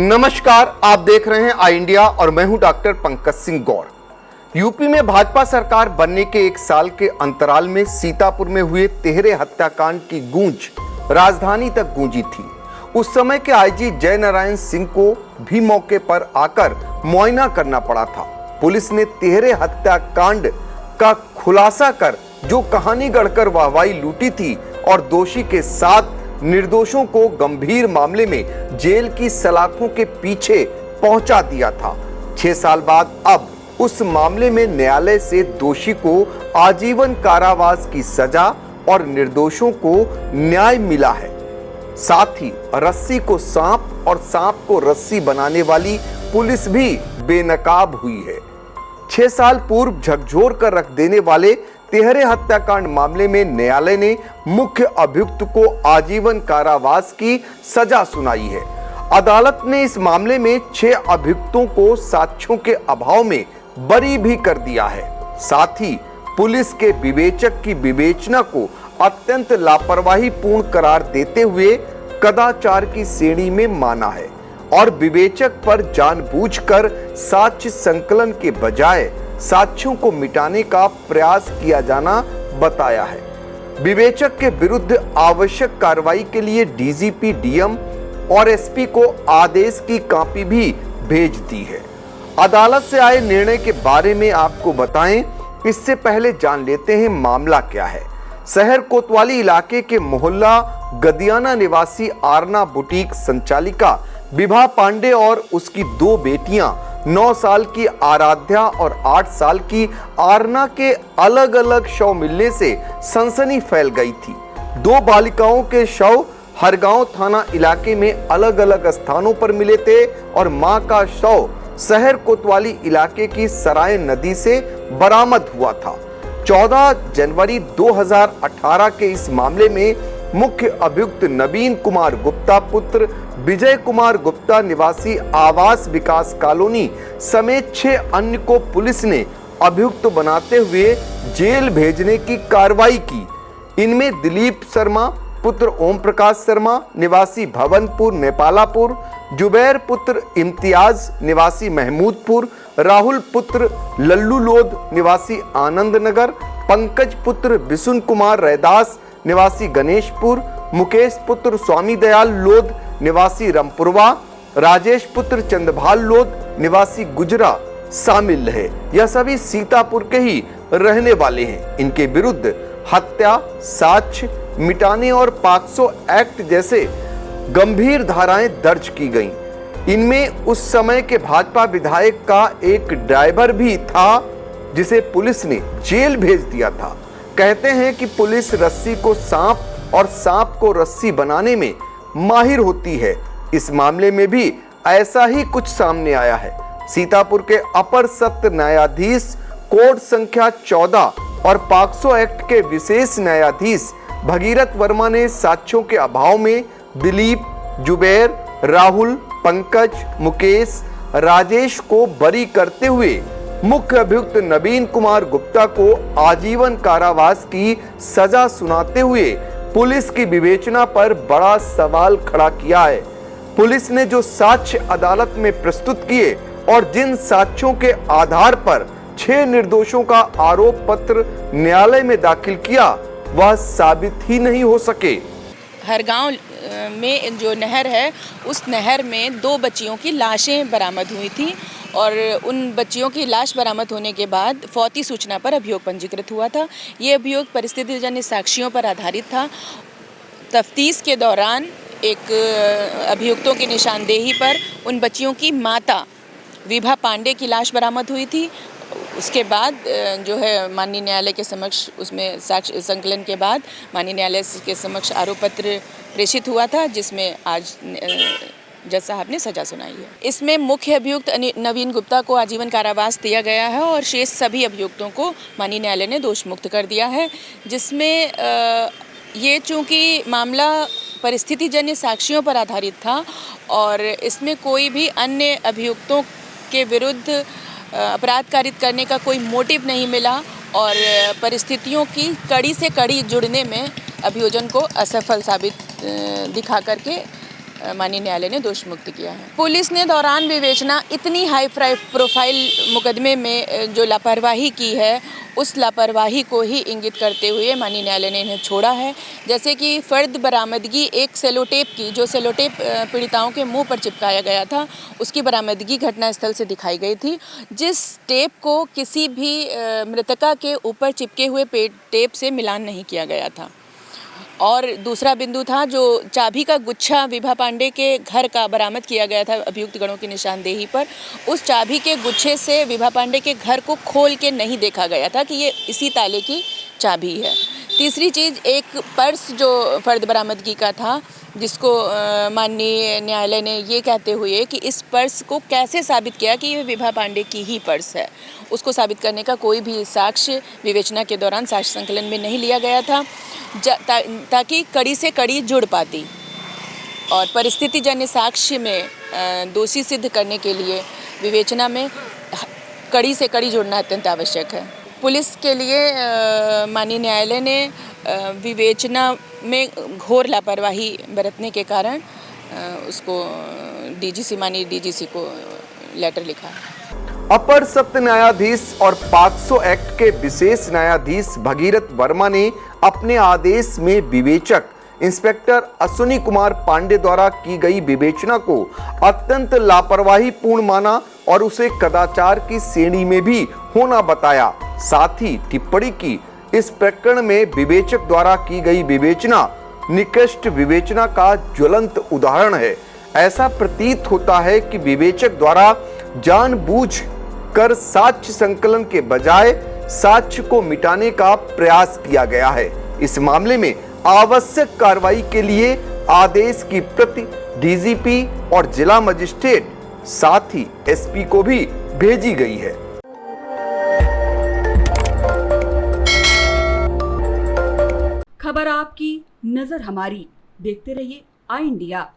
नमस्कार, आप देख रहे हैं आई इंडिया और मैं हूं डॉक्टर पंकज सिंह गौर। यूपी में भाजपा सरकार बनने के एक साल के अंतराल में सीतापुर में हुए तिहरे हत्याकांड की गूंज राजधानी तक गूंजी थी। उस समय के आईजी जय नारायण सिंह को भी मौके पर आकर मुआयना करना पड़ा था। पुलिस ने तिहरे हत्याकांड का खुलासा कर जो कहानी गढ़कर वाहवाही लूटी थी और दोषी के साथ निर्दोषों को गंभीर मामले में जेल की सलाखों के पीछे पहुंचा दिया था। 6 साल बाद अब उस मामले में न्यायालय से दोषी को आजीवन कारावास की सजा और निर्दोषों को न्याय मिला है। साथ ही रस्सी को सांप और सांप को रस्सी बनाने वाली पुलिस भी बेनकाब हुई है। 6 साल पूर्व झकझोर कर रख देने वाले तिहरे हत्याकांड मामले में न्यायालय ने मुख्य अभियुक्त को आजीवन कारावास की सजा सुनाई है। अदालत ने इस मामले में 6 अभियुक्तों को साक्ष्यों के अभाव में बरी भी कर दिया है। साथ ही पुलिस के विवेचक की विवेचना को अत्यंत लापरवाही पूर्ण करार देते हुए कदाचार की श्रेणी में माना है और विवेचक पर जानबूझकर साक्ष्य संकलन के बजाय साक्ष्यों को मिटाने का प्रयास किया जाना बताया है। विवेचक के विरुद्ध आवश्यक कार्रवाई के लिए डीजीपी, डीएम और एसपी को आदेश की कॉपी भी भेज दी है। अदालत से आए निर्णय के बारे में आपको बताएं, इससे पहले जान लेते हैं मामला क्या है। शहर कोतवाली इलाके के मोहल्ला गदियाना निवासी आरना बुटीक संचालिका विभा पांडे और उसकी 2 बेटियां 9 साल की आराध्या और 8 साल की आरना के अलग अलग शव मिलने से सनसनी फैल गई थी। 2 बालिकाओं के शव हरगांव थाना इलाके में अलग अलग स्थानों पर मिले थे और मां का शव शहर कोतवाली इलाके की सराय नदी से बरामद हुआ था। 14 जनवरी 2018 के इस मामले में मुख्य अभियुक्त नवीन कुमार गुप्ता पुत्र विजय कुमार गुप्ता निवासी आवास विकास कॉलोनी समेत 6 अन्य को पुलिस ने अभियुक्त बनाते हुए जेल भेजने की कार्रवाई की। इनमें दिलीप शर्मा पुत्र ओम प्रकाश शर्मा निवासी भवनपुर नेपालापुर, जुबैर पुत्र इम्तियाज निवासी महमूदपुर, राहुल पुत्र लल्लू लोध निवासी आनंद नगर, पंकज पुत्र बिशुन कुमार रैदास निवासी गणेशपुर, मुकेश पुत्र स्वामी दयाल लोध निवासी रामपुरवा, राजेश पुत्र चंद्रभाल लोध निवासी गुजरा शामिल है। यह सभी सीतापुर के ही रहने वाले हैं। इनके विरुद्ध हत्या, साक्ष्य मिटाने और पॉक्सो एक्ट जैसे गंभीर धाराएं दर्ज की गईं। इनमें उस समय के भाजपा विधायक का एक ड्राइवर भी था जिसे पुलिस ने जेल भेज दिया था। कहते हैं कि पुलिस रस्सी को सांप और सांप को रस्सी बनाने में माहिर होती है। इस मामले में भी ऐसा ही कुछ सामने आया है। सीतापुर के अपर सत्र न्यायाधीश कोर्ट संख्या 14 और पॉक्सो एक्ट के विशेष न्यायाधीश भगीरथ वर्मा ने साक्ष्यों के अभाव में दिलीप, जुबैर, राहुल, पंकज, मुकेश, राजेश को बरी करते हुए मुख्य अभियुक्त नवीन कुमार गुप्ता को आजीवन कारावास की सजा सुनाते हुए पुलिस की विवेचना पर बड़ा सवाल खड़ा किया है। पुलिस ने जो साक्ष्य अदालत में प्रस्तुत किए और जिन साक्ष्यों के आधार पर 6 निर्दोषों का आरोप पत्र न्यायालय में दाखिल किया, वह साबित ही नहीं हो सके। हरगांव में जो नहर है, उस नहर में 2 बच्चियों की लाशें बरामद हुई थी और उन बच्चियों की लाश बरामद होने के बाद फौती सूचना पर अभियोग पंजीकृत हुआ था। ये अभियोग परिस्थितिजन्य साक्ष्यों पर आधारित था। तफ्तीश के दौरान एक अभियुक्तों की निशानदेही पर उन बच्चियों की माता विभा पांडे की लाश बरामद हुई थी। उसके बाद जो है माननीय न्यायालय के समक्ष उसमें साक्ष्य संकलन के बाद माननीय न्यायालय के समक्ष आरोप पत्र प्रेषित हुआ था, जिसमें आज जज साहब ने सजा सुनाई है। इसमें मुख्य अभियुक्त नवीन गुप्ता को आजीवन कारावास दिया गया है और शेष सभी अभियुक्तों को माननीय न्यायालय ने दोष मुक्त कर दिया है, जिसमें ये चूँकि मामला परिस्थितिजन्य साक्ष्यों पर आधारित था और इसमें कोई भी अन्य अभियुक्तों के विरुद्ध अपराध कारित करने का कोई मोटिव नहीं मिला और परिस्थितियों की कड़ी से कड़ी जुड़ने में अभियोजन को असफल साबित दिखा करके माननीय न्यायालय ने दोष मुक्त किया है। पुलिस ने दौरान विवेचना इतनी हाई प्रोफाइल मुकदमे में जो लापरवाही की है, उस लापरवाही को ही इंगित करते हुए माननीय न्यायालय ने इन्हें छोड़ा है। जैसे कि फर्द बरामदगी एक सेलोटेप की, जो सेलोटेप पीड़िताओं के मुंह पर चिपकाया गया था, उसकी बरामदगी घटनास्थल से दिखाई गई थी, जिस टेप को किसी भी मृतका के ऊपर चिपके हुए टेप से मिलान नहीं किया गया था। और दूसरा बिंदु था जो चाबी का गुच्छा विभा पांडे के घर का बरामद किया गया था अभियुक्त गणों की निशानदेही पर। उस चाबी के गुच्छे से विभा पांडे के घर को खोल के नहीं देखा गया था कि ये इसी ताले की चाबी है। तीसरी चीज़, एक पर्स जो फर्द बरामदगी का था, जिसको माननीय न्यायालय ने ये कहते हुए कि इस पर्स को कैसे साबित किया कि ये विभा पांडे की ही पर्स है, उसको साबित करने का कोई भी साक्ष्य विवेचना के दौरान साक्ष्य संकलन में नहीं लिया गया था, ताकि कड़ी से कड़ी जुड़ पाती। और परिस्थिति जन्य साक्ष्य में दोषी सिद्ध करने के लिए विवेचना में कड़ी से कड़ी जुड़ना अत्यंत आवश्यक है। पुलिस के लिए माननीय न्यायालय ने विवेचना में घोर लापरवाही बरतने के कारण उसको माननीय डीजीसी को लेटर लिखा है। अपर सत्र न्यायाधीश और पॉक्सो एक्ट के विशेष न्यायाधीश भगीरथ वर्मा ने अपने आदेश में विवेचक इंस्पेक्टर अश्विनी कुमार पांडे द्वारा की गई विवेचना को अत्यंत लापरवाही पूर्ण माना और उसे कदाचार की श्रेणी में भी होना बताया। साथ ही टिप्पणी की, इस प्रकरण में विवेचक द्वारा की गई विवेचना निकृष्ट विवेचना का ज्वलंत उदाहरण है। ऐसा प्रतीत होता है कि विवेचक द्वारा जानबूझ कर साक्ष्य संकलन के बजाय साक्ष्य को मिटाने का प्रयास किया गया है। इस मामले में आवश्यक कार्रवाई के लिए आदेश की प्रति डीजीपी और जिला मजिस्ट्रेट साथ ही एसपी को भी भेजी गई है। खबर आपकी, नजर हमारी। देखते रहिए आई इंडिया।